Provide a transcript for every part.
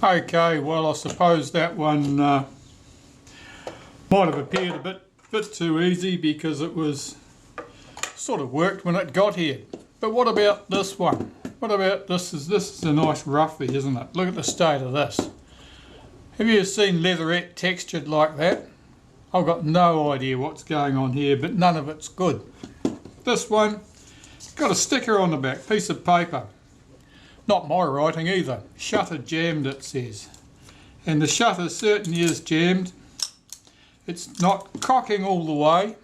Okay, well I suppose that one might have appeared a bit too easy because it was sort of worked when it got here. But what about this one? What about this? This is a nice roughie, isn't it? Look at the state of this. Have you seen leatherette textured like that? I've got no idea what's going on here, but none of it's good. This one, got a sticker on the back, piece of paper. Not my writing either. Shutter jammed, it says. And the shutter certainly is jammed. It's not cocking all the way.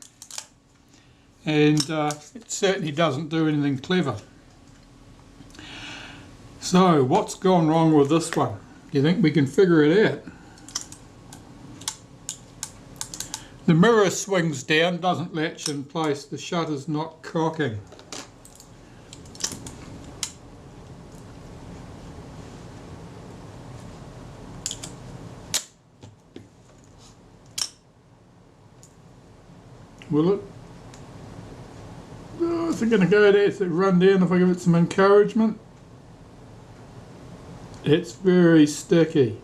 And it certainly doesn't do anything clever. So, what's gone wrong with this one? Do you think we can figure it out? The mirror swings down, doesn't latch in place, the shutter's not cocking. Will it? Oh, is it going to go there? Is it run down if I give it some encouragement? It's very sticky.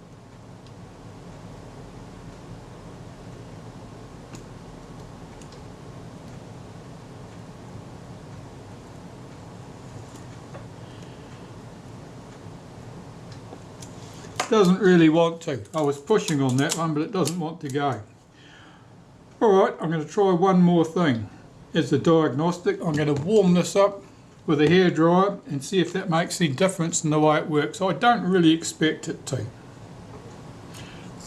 Doesn't really want to. I was pushing on that one, but it doesn't want to go. Alright, I'm going to try one more thing. As a diagnostic, I'm going to warm this up with a hairdryer and see if that makes any difference in the way it works. I don't really expect it to,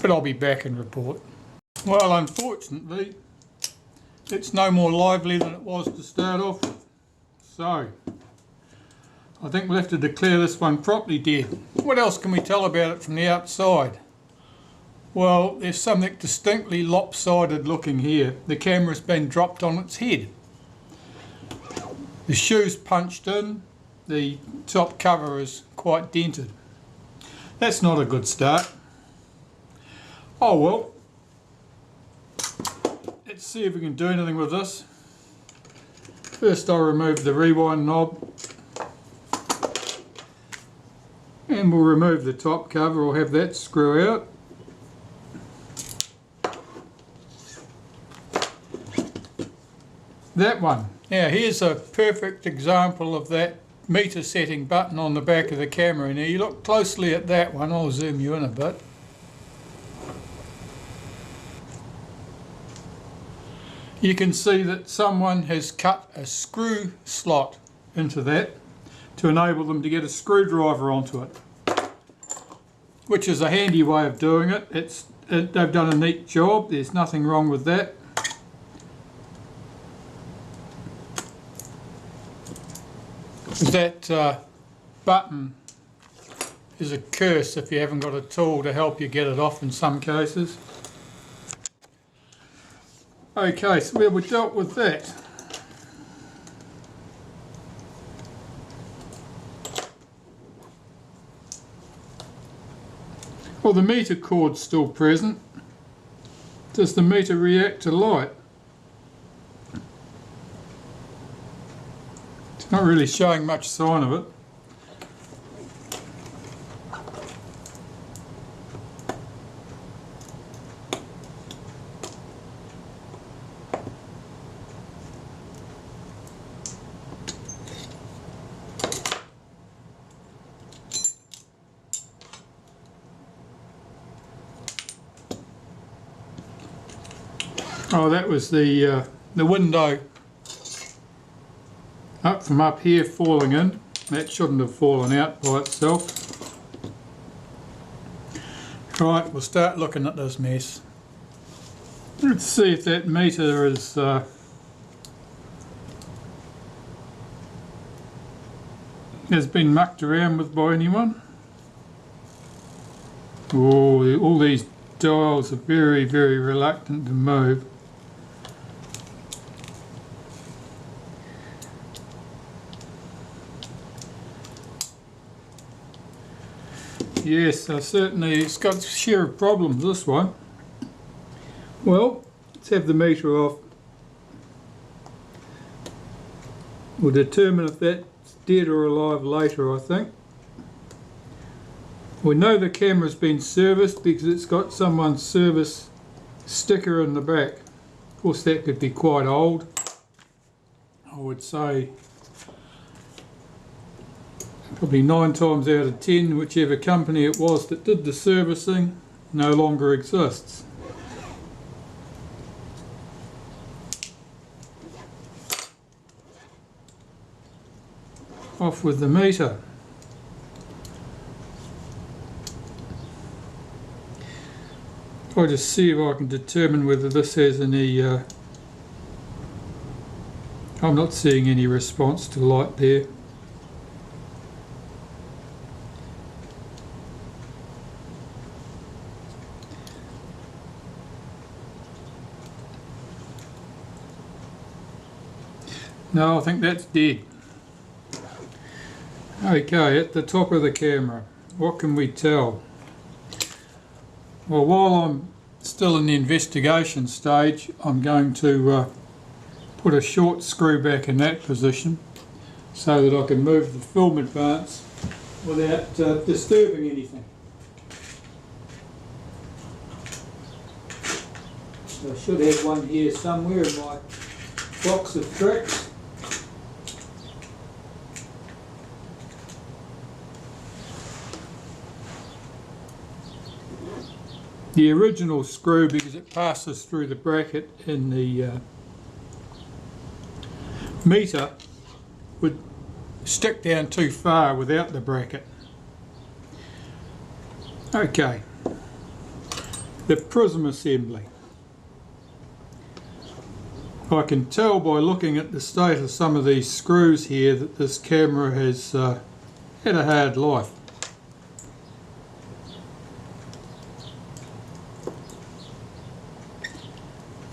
but I'll be back and report. Well, unfortunately, it's no more lively than it was to start off with. So, I think we'll have to declare this one properly dead. What else can we tell about it from the outside? Well, there's something distinctly lopsided looking here. The camera's been dropped on its head. The shoe's punched in, the top cover is quite dented. That's not a good start. Oh well, let's see if we can do anything with this. First I'll remove the rewind knob. And we'll remove the top cover, we'll have that screw out. That one. Now here's a perfect example of that meter setting button on the back of the camera. Now you look closely at that one, I'll zoom you in a bit. You can see that someone has cut a screw slot into that to enable them to get a screwdriver onto it, which is a handy way of doing it. They've done a neat job, there's nothing wrong with that. That button is a curse if you haven't got a tool to help you get it off in some cases. Okay, so we dealt with that. Well, the meter cord's still present. Does the meter react to light? It's not really showing much sign of it. Oh, that was the window up from up here falling in. That shouldn't have fallen out by itself. Right, we'll start looking at this mess. Let's see if that meter is has been mucked around with by anyone. Oh, all these dials are very, very reluctant to move. Yes, certainly it's got a share of problems, this one. Well, let's have the meter off. We'll determine if that's dead or alive later, I think. We know the camera's been serviced because it's got someone's service sticker in the back. Of course that could be quite old. I would say probably 9 times out of 10 whichever company it was that did the servicing no longer exists. Off with the meter. I'll just see if I can determine whether this has any I'm not seeing any response to light there. No, I think that's dead. Okay, at the top of the camera, what can we tell? Well, while I'm still in the investigation stage, I'm going to put a short screw back in that position so that I can move the film advance without disturbing anything. So I should have one here somewhere in my box of tricks. The original screw, because it passes through the bracket in the meter, would stick down too far without the bracket. Okay, the prism assembly. I can tell by looking at the state of some of these screws here that this camera has had a hard life.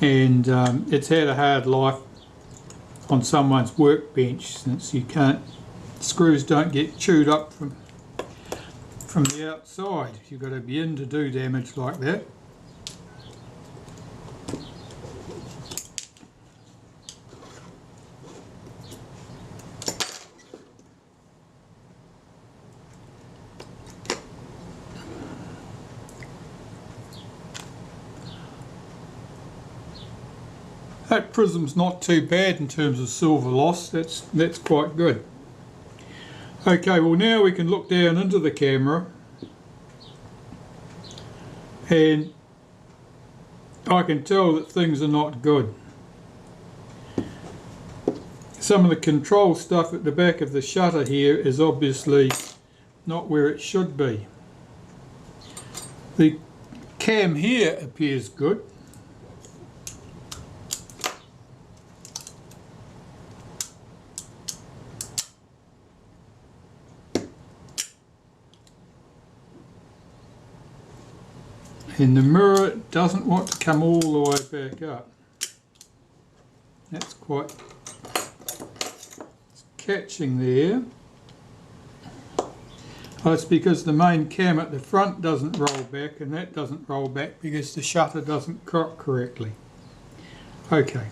And it's had a hard life on someone's workbench, since you can't, screws don't get chewed up from the outside. You've got to be in to do damage like that. That prism's not too bad in terms of silver loss, that's quite good. Okay, well now we can look down into the camera and I can tell that things are not good. Some of the control stuff at the back of the shutter here is obviously not where it should be. The cam here appears good. And the mirror doesn't want to come all the way back up. That's quite, it's catching there. Oh, it's because the main cam at the front doesn't roll back, and that doesn't roll back because the shutter doesn't cock correctly. Okay.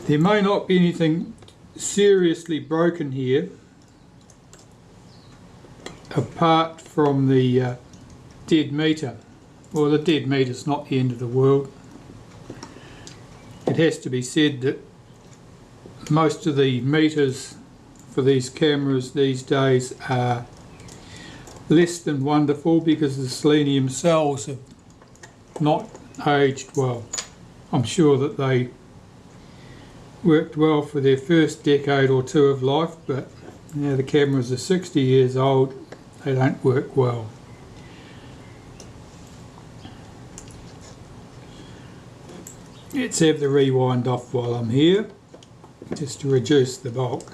There may not be anything seriously broken here apart from the dead meter. Well, the dead meter's not the end of the world. It has to be said that most of the meters for these cameras these days are less than wonderful because the selenium cells have not aged well. I'm sure that they worked well for their first decade or two of life, but now the cameras are 60 years old, they don't work well. Let's have the rewind off while I'm here, just to reduce the bulk.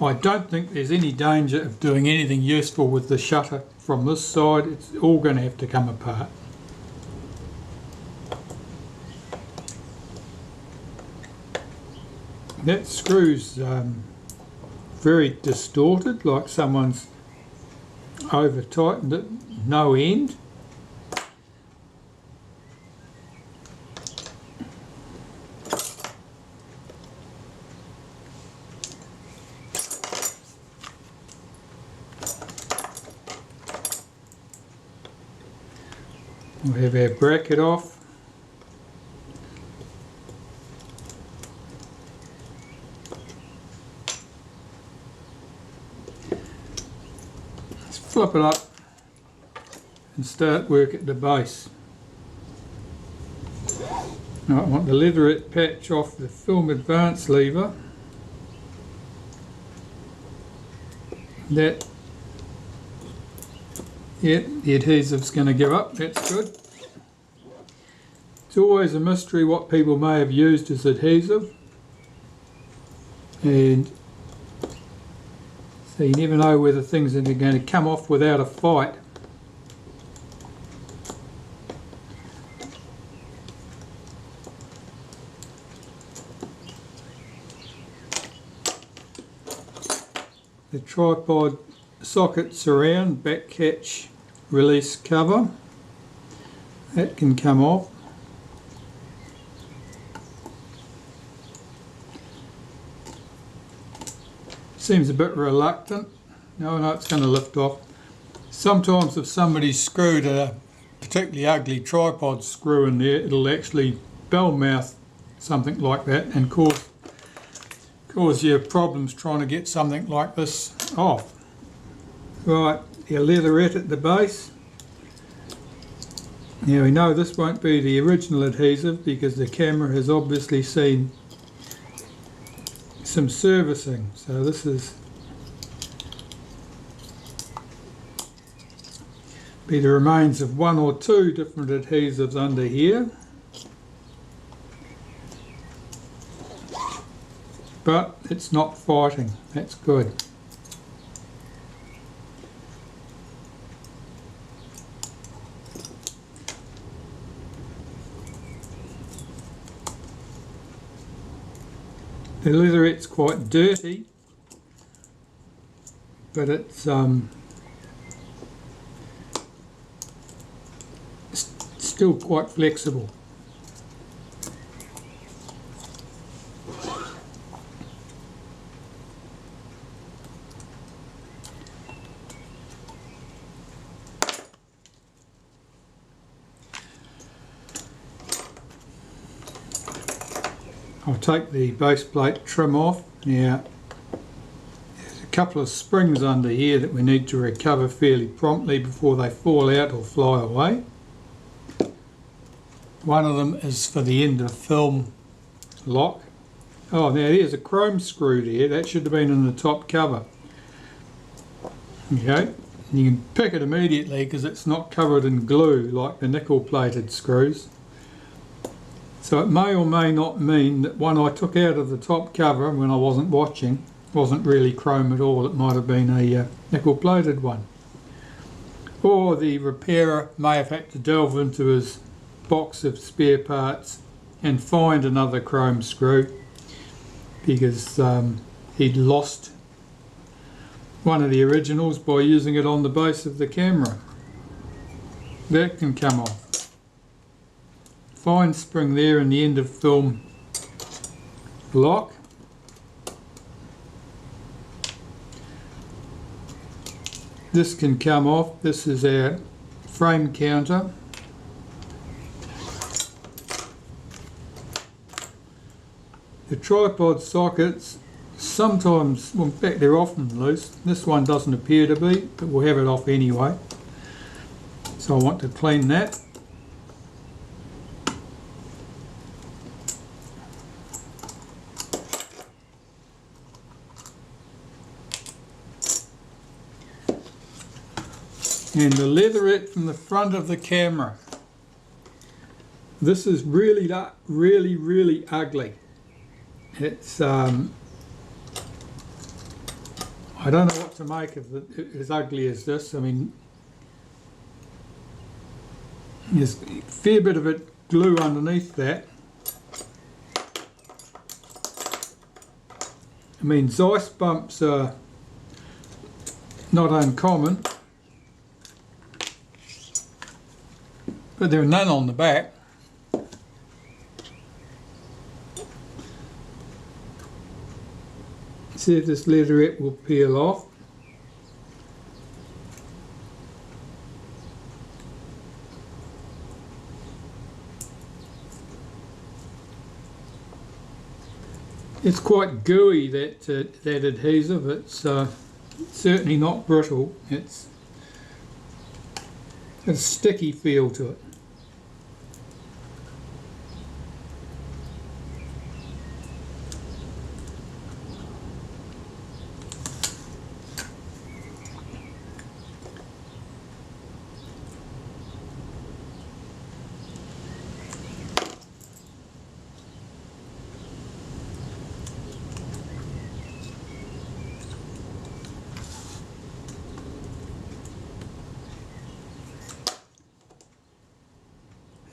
I don't think there's any danger of doing anything useful with the shutter from this side. It's all going to have to come apart. That screw's very distorted, like someone's over tightened it no end. We'll have our bracket off. Let's flip it up and start work at the base. Now I want the leatherette patch off the film advance lever. That, yeah, the adhesive's going to give up, that's good. It's always a mystery what people may have used as adhesive, and so you never know whether things are going to come off without a fight. The tripod socket surround back catch release cover, that can come off. Seems a bit reluctant. No, it's going to lift off. Sometimes if somebody's screwed a particularly ugly tripod screw in there, it'll actually bell mouth something like that and cause you problems trying to get something like this off. Right, your leatherette at the base. Now we know this won't be the original adhesive because the camera has obviously seen some servicing. So this is be the remains of one or two different adhesives under here. But it's not fighting, that's good. The leatherette's quite dirty, but it's still quite flexible. I'll take the base plate trim off. Now there's a couple of springs under here that we need to recover fairly promptly before they fall out or fly away. One of them is for the end of film lock. Oh, now there's a chrome screw there, that should have been in the top cover. Okay, you can pick it immediately because it's not covered in glue like the nickel plated screws. So it may or may not mean that one I took out of the top cover when I wasn't watching wasn't really chrome at all. It might have been a nickel plated one. Or the repairer may have had to delve into his box of spare parts and find another chrome screw because he'd lost one of the originals by using it on the base of the camera. That can come off. Fine spring there in the end of film lock. This can come off. This is our frame counter. The tripod sockets sometimes, well in fact they're often loose. This one doesn't appear to be, but we'll have it off anyway. So I want to clean that. And the leatherette from the front of the camera. This is really ugly. It's I don't know what to make of it as ugly as this. I mean, there's a fair bit of it glue underneath that. I mean, Zeiss bumps are not uncommon, but there are none on the back. See if this leatherette will peel off. It's quite gooey, that adhesive. It's certainly not brittle. It's a sticky feel to it.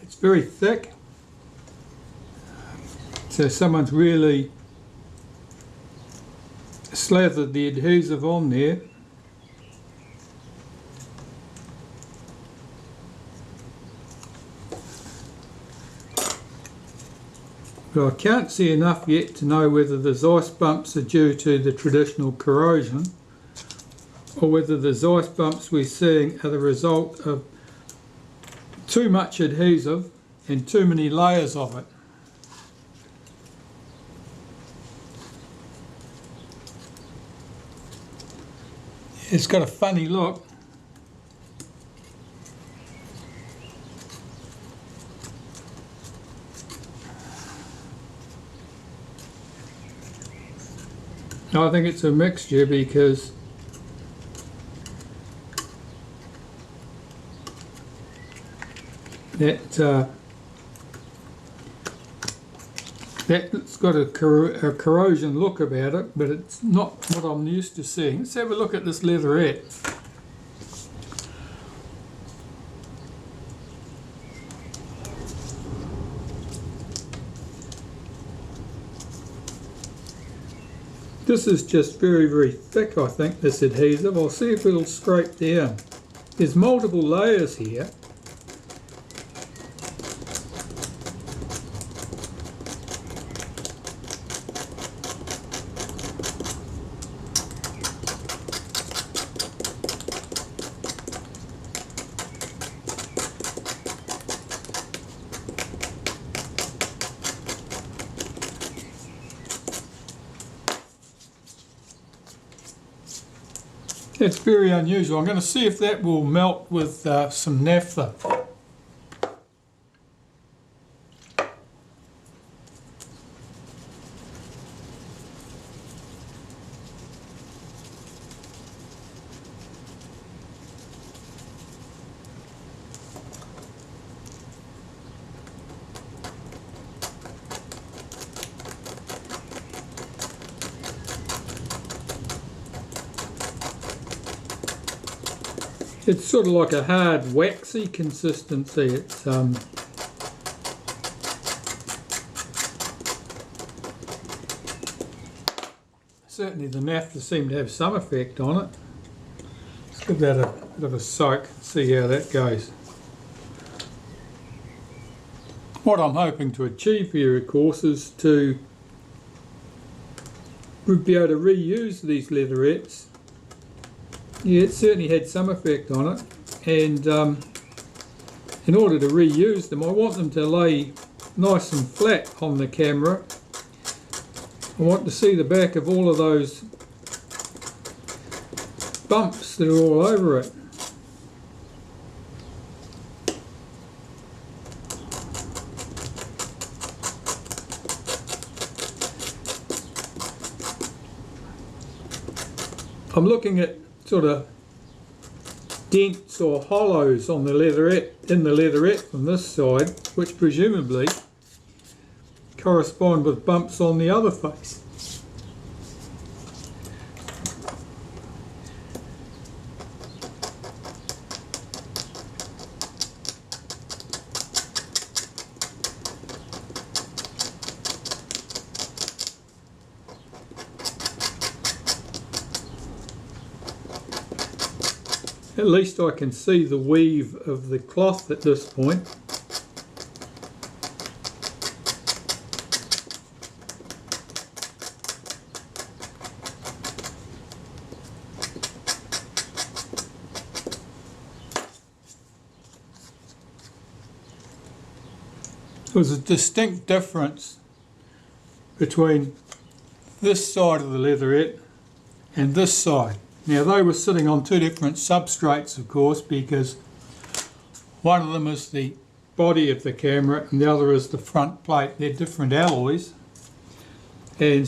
It's very thick, so someone's really slathered the adhesive on there. But I can't see enough yet to know whether those ice bumps are due to the traditional corrosion or whether those ice bumps we're seeing are the result of too much adhesive and too many layers of it. It's got a funny look. I think it's a mixture because that's got a corrosion look about it, but it's not what I'm used to seeing. Let's have a look at this leatherette. This is just very, very thick, I think, this adhesive. I'll see if it'll scrape down. There's multiple layers here. It's very unusual. I'm going to see if that will melt with some naphtha. It's sort of like a hard, waxy consistency. It's certainly the naphtha seemed to have some effect on it. Let's give that a bit of a soak, see how that goes. What I'm hoping to achieve here, of course, is to be able to reuse these leatherettes. Yeah, it certainly had some effect on it, and in order to reuse them, I want them to lay nice and flat on the camera. I want to see the back of all of those bumps that are all over it. I'm looking at sort of dents or hollows on the leatherette, in the leatherette from this side, which presumably correspond with bumps on the other face. At least I can see the weave of the cloth at this point. There was a distinct difference between this side of the leatherette and this side. Now they were sitting on two different substrates, of course, because one of them is the body of the camera and the other is the front plate. They're different alloys, and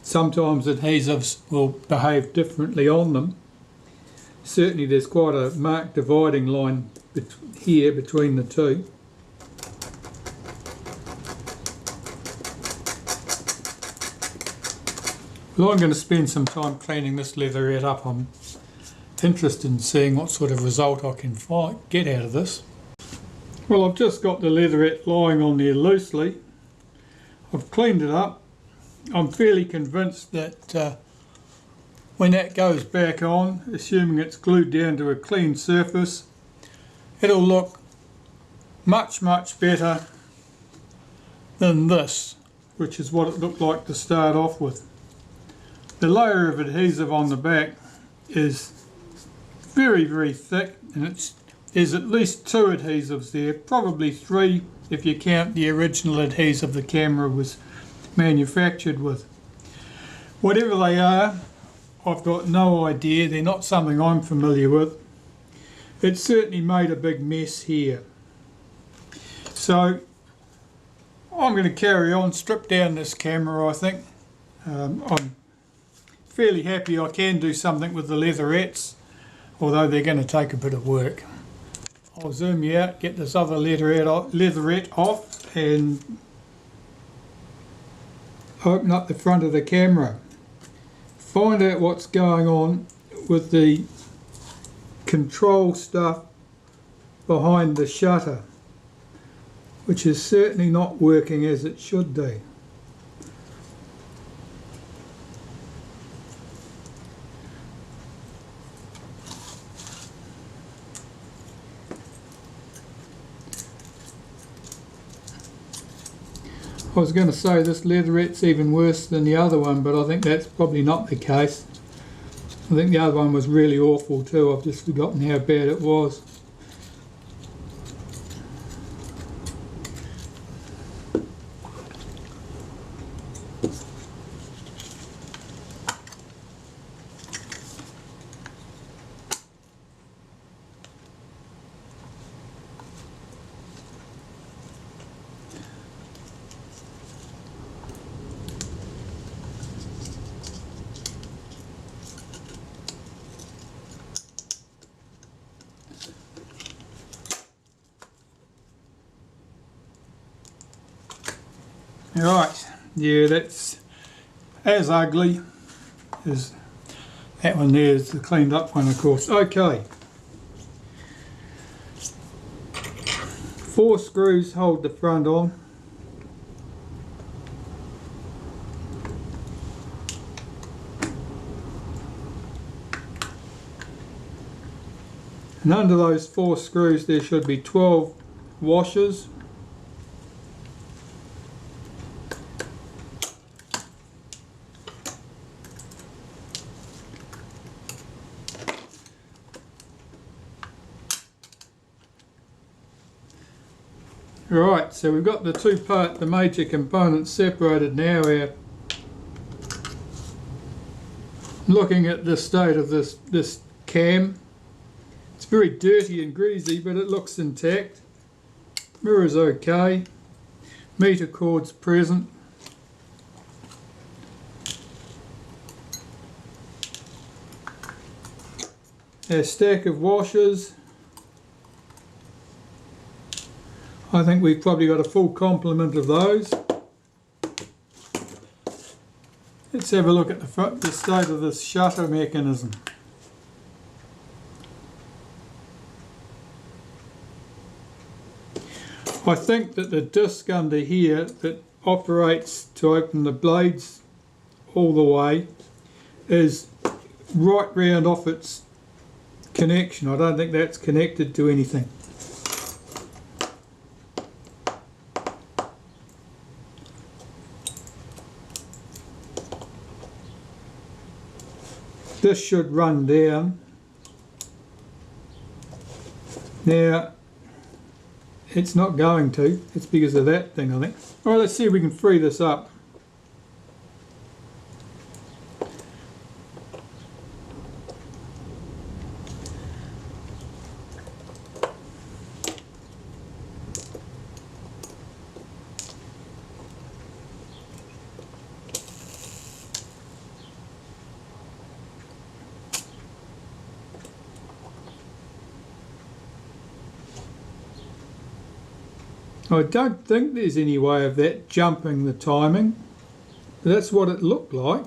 sometimes adhesives will behave differently on them. Certainly there's quite a marked dividing line here between the two. Well, I'm going to spend some time cleaning this leatherette up. I'm interested in seeing what sort of result I can get out of this. Well, I've just got the leatherette lying on there loosely. I've cleaned it up. I'm fairly convinced that when that goes back on, assuming it's glued down to a clean surface, it'll look much better than this, which is what it looked like to start off with. The layer of adhesive on the back is very thick, and there's at least two adhesives there, probably three if you count the original adhesive the camera was manufactured with. Whatever they are, I've got no idea. They're not something I'm familiar with. It certainly made a big mess here. So I'm going to carry on, strip down this camera, I think. I'm fairly happy I can do something with the leatherettes, although they're going to take a bit of work. I'll zoom you out, get this other leatherette off and open up the front of the camera. Find out what's going on with the control stuff behind the shutter, which is certainly not working as it should do. I was going to say this leatherette's even worse than the other one, but I think that's probably not the case. I think the other one was really awful too. I've just forgotten how bad it was. Right, yeah, that's as ugly as that one there is the cleaned up one, of course. Okay, 4 screws hold the front on. And under those 4 screws there should be 12 washers. Right, so we've got the major components separated now. We're looking at the state of this cam. It's very dirty and greasy, but it looks intact. Mirror's okay. Meter cord's present. Our stack of washers. I think we've probably got a full complement of those. Let's have a look at the state of this shutter mechanism. I think that the disc under here that operates to open the blades all the way is right round off its connection. I don't think that's connected to anything. This should run down. Now, it's not going to. It's because of that thing, I think. Alright, let's see if we can free this up. I don't think there's any way of that jumping the timing, but that's what it looked like.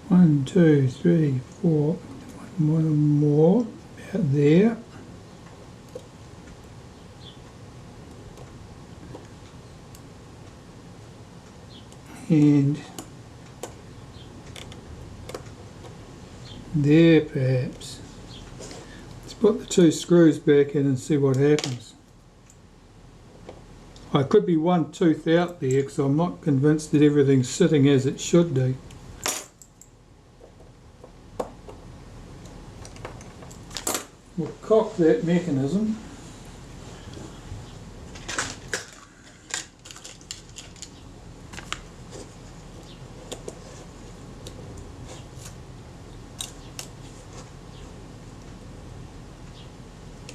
One, two, three, four, one more, about there. And there perhaps. Let's put the two screws back in and see what happens. I could be one tooth out there because I'm not convinced that everything's sitting as it should do. We'll cock that mechanism.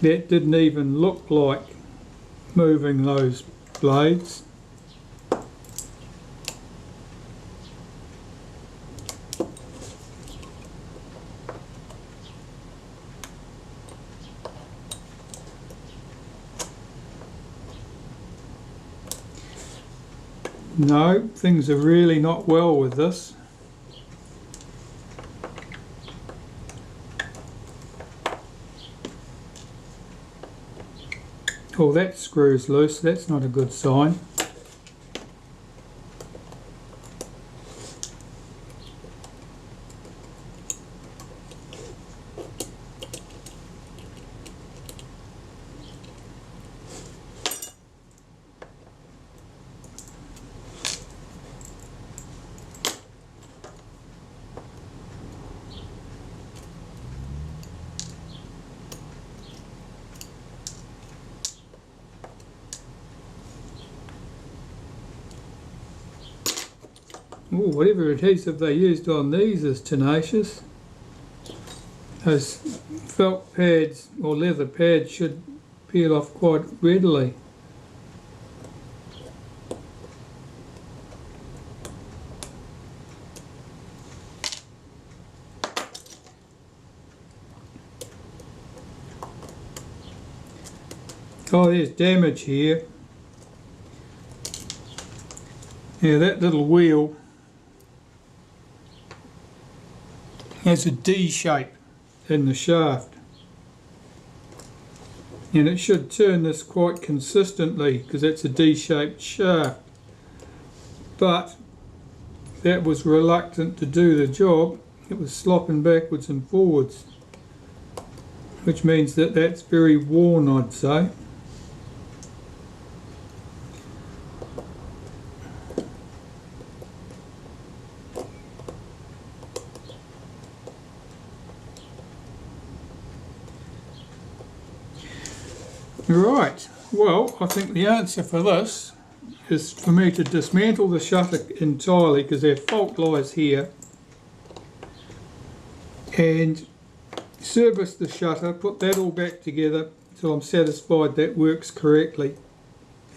That didn't even look like moving those blades. No, things are really not well with this. Oh, that screw's loose. That's not a good sign. Ooh, whatever adhesive they used on these is tenacious. Those felt pads or leather pads should peel off quite readily. Oh, there's damage here. Yeah, that little wheel has a D shape in the shaft, and it should turn this quite consistently because it's a D-shaped shaft, but that was reluctant to do the job. It was slopping backwards and forwards, which means that that's very worn, I'd say. Right, well, I think the answer for this is for me to dismantle the shutter entirely because their fault lies here, and service the shutter, put that all back together so I'm satisfied that works correctly,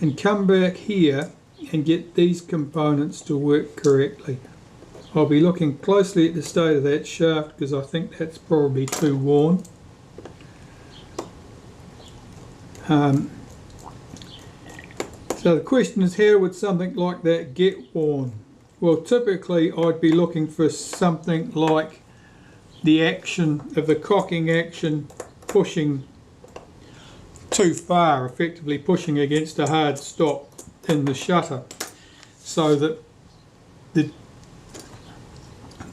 and come back here and get these components to work correctly. I'll be looking closely at the state of that shaft because I think that's probably too worn. So the question is, how would something like that get worn? Well, typically I'd be looking for something like the action of the cocking action pushing too far, effectively pushing against a hard stop in the shutter, so that the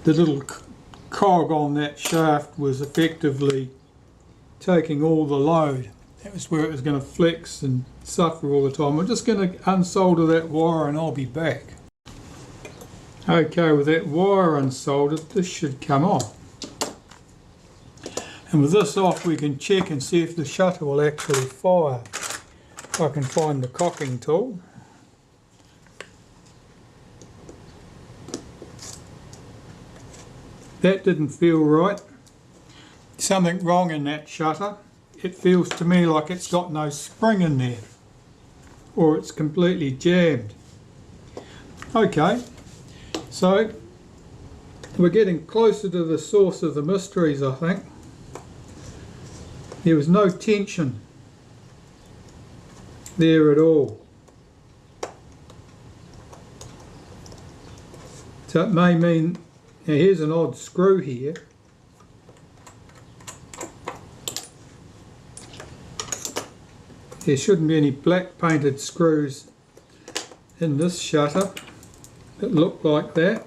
little cog on that shaft was effectively taking all the load. That was where it was going to flex and suffer all the time. I'm just going to unsolder that wire and I'll be back. Okay, with that wire unsoldered, this should come off. And with this off, we can check and see if the shutter will actually fire. If I can find the cocking tool. That didn't feel right. Something wrong in that shutter. It feels to me like it's got no spring in there, or it's completely jammed. Okay, so we're getting closer to the source of the mysteries, I think. There was no tension there at all. So it may mean, now here's an odd screw here. There shouldn't be any black painted screws in this shutter that look like that.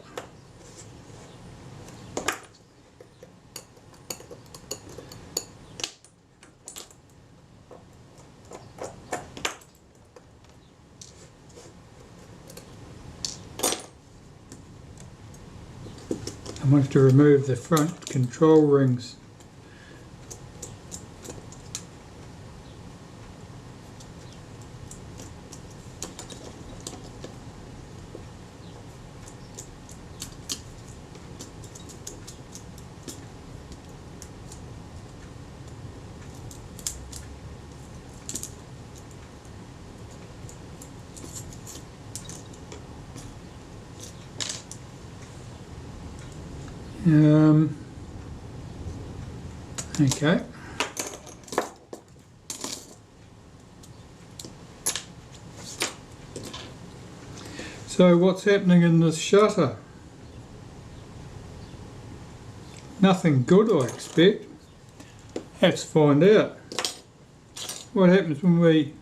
I might have to remove the front control rings. Okay. So what's happening in this shutter? Nothing good, I expect. Let's find out. What happens when we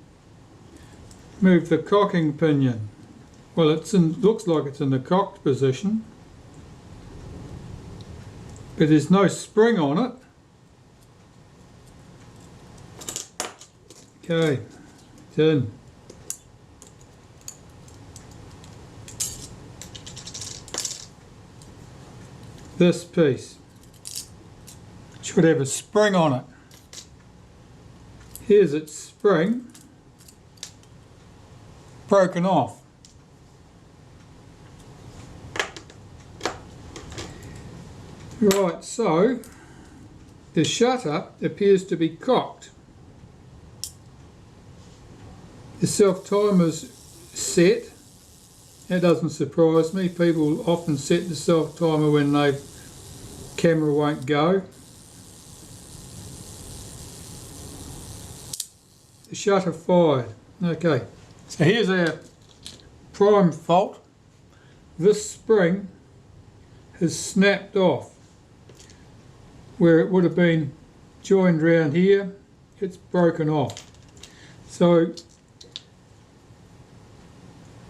move the cocking pinion? Well, looks like it's in the cocked position, but there's no spring on it. Okay, it's in. This piece should have a spring on it. Here's its spring, broken off. Right, so the shutter appears to be cocked. The self-timer's set. That doesn't surprise me. People often set the self-timer when the camera won't go. The shutter fired. Okay, so here's our prime fault. This spring has snapped off. Where it would have been joined round here, it's broken off. So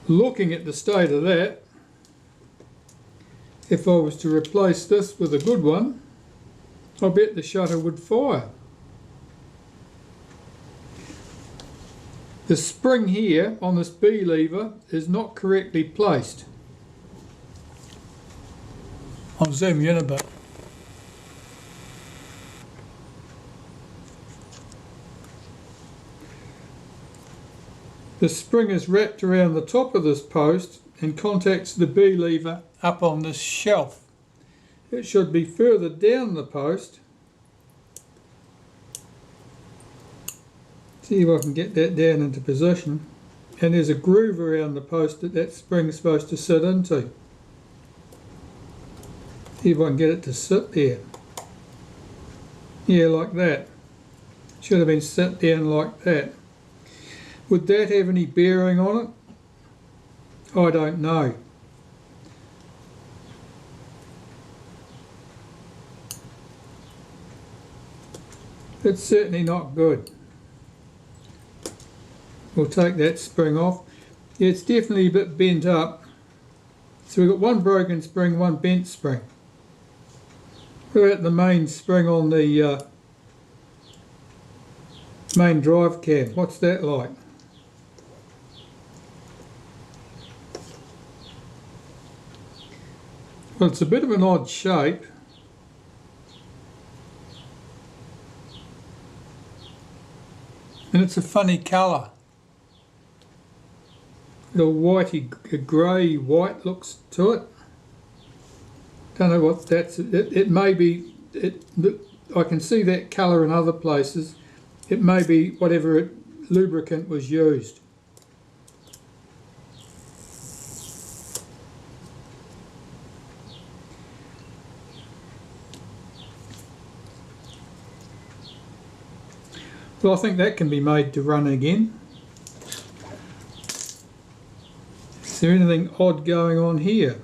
looking at the state of that, if I was to replace this with a good one, I bet the shutter would fire. The spring here on this B lever is not correctly placed. I'll zoom you in a bit. The spring is wrapped around the top of this post and contacts the B lever up on this shelf. It should be further down the post. See if I can get that down into position. And there's a groove around the post that spring is supposed to sit into. See if I can get it to sit there. Yeah, like that. Should have been set down like that. Would that have any bearing on it? I don't know. It's certainly not good. We'll take that spring off. Yeah, it's definitely a bit bent up. So we've got one broken spring, one bent spring. What about the main spring on the main drive cam? What's that like? Well, it's a bit of an odd shape. And it's a funny colour. The whitey, grey white looks to it. Don't know what that's. It may be. I can see that colour in other places. It may be whatever lubricant was used. Well, I think that can be made to run again. Is there anything odd going on here?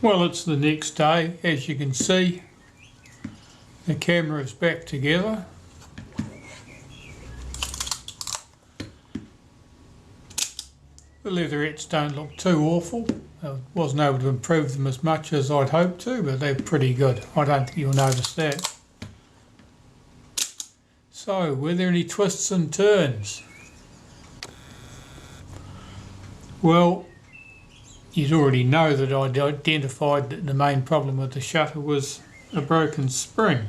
Well, it's the next day. As you can see, the camera is back together. The Leatherettes don't look too awful. I wasn't able to improve them as much as I'd hoped to, but they're pretty good. I don't think you'll notice that. So, were there any twists and turns? Well, you'd already know that I'd identified that the main problem with the shutter was a broken spring.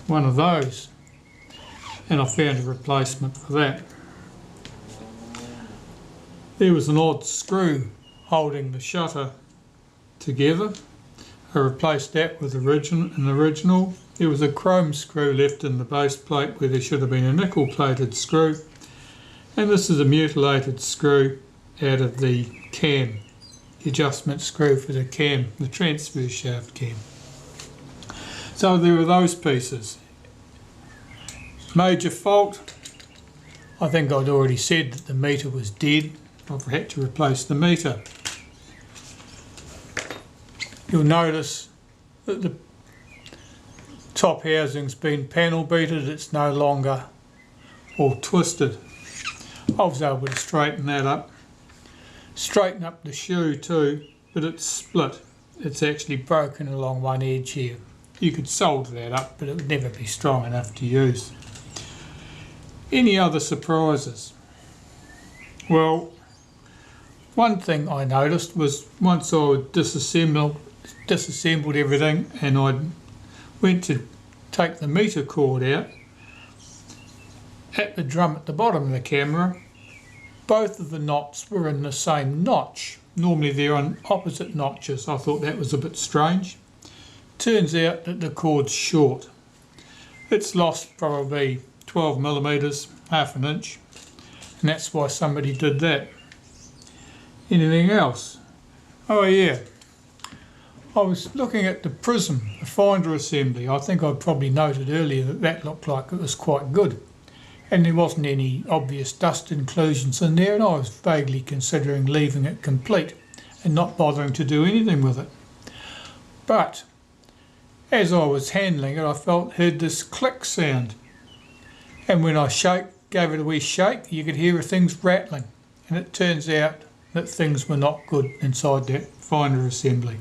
One of those. And I found a replacement for that. There was an odd screw holding the shutter together. I replaced that with an original. There was a chrome screw left in the base plate where there should have been a nickel plated screw. And this is a mutilated screw out of the cam, the adjustment screw for the cam, the transfer shaft cam. So there were those pieces. Major fault, I think I'd already said that the meter was dead. I've had to replace the meter. You'll notice that the top housing's been panel beated, it's no longer all twisted. I was able to straighten that up. Straighten up the shoe too, but it's split. It's actually broken along one edge here. You could solder that up, but it would never be strong enough to use. Any other surprises? Well, one thing I noticed was once I disassembled everything and I went to take the meter cord out, at the drum at the bottom of the camera, both of the knots were in the same notch. Normally they're on opposite notches. I thought that was a bit strange. Turns out that the cord's short. It's lost probably 12 millimeters, half an inch, and that's why somebody did that. Anything else? Oh yeah, I was looking at the prism, the finder assembly. I think I probably noted earlier that that looked like it was quite good. And there wasn't any obvious dust inclusions in there, and I was vaguely considering leaving it complete and not bothering to do anything with it. But as I was handling it, I heard this click sound, and when I gave it a wee shake, you could hear things rattling, and it turns out that things were not good inside that finder assembly.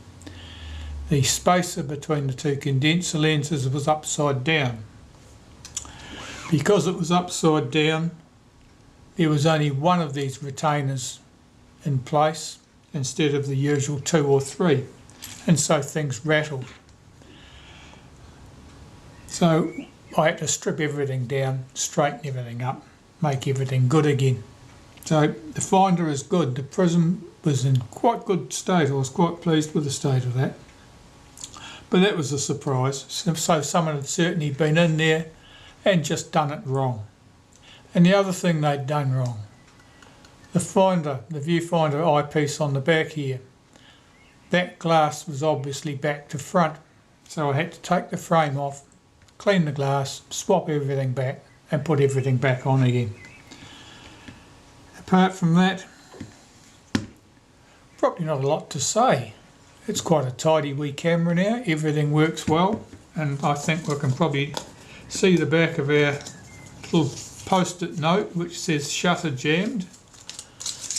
The spacer between the two condenser lenses was upside down. Because it was upside down, there was only one of these retainers in place instead of the usual 2 or 3, and so things rattled. So I had to strip everything down, straighten everything up, make everything good again. So the finder is good. The prism was in quite good state. I was quite pleased with the state of that. But that was a surprise. So someone had certainly been in there and just done it wrong. And the other thing they'd done wrong, the viewfinder eyepiece on the back here, that glass was obviously back to front. So I had to take the frame off, clean the glass, swap everything back and put everything back on again. Apart from that, probably not a lot to say. It's quite a tidy wee camera now, everything works well, and I think we can probably see the back of our little post-it note which says shutter jammed,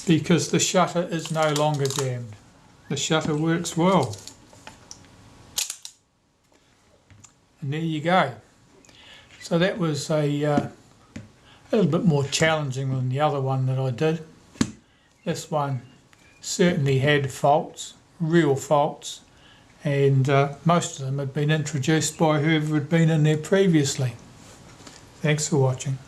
because the shutter is no longer jammed. The shutter works well. And there you go. So that was a a little bit more challenging than the other one that I did. This one certainly had faults, real faults, and most of them had been introduced by whoever had been in there previously. Thanks for watching.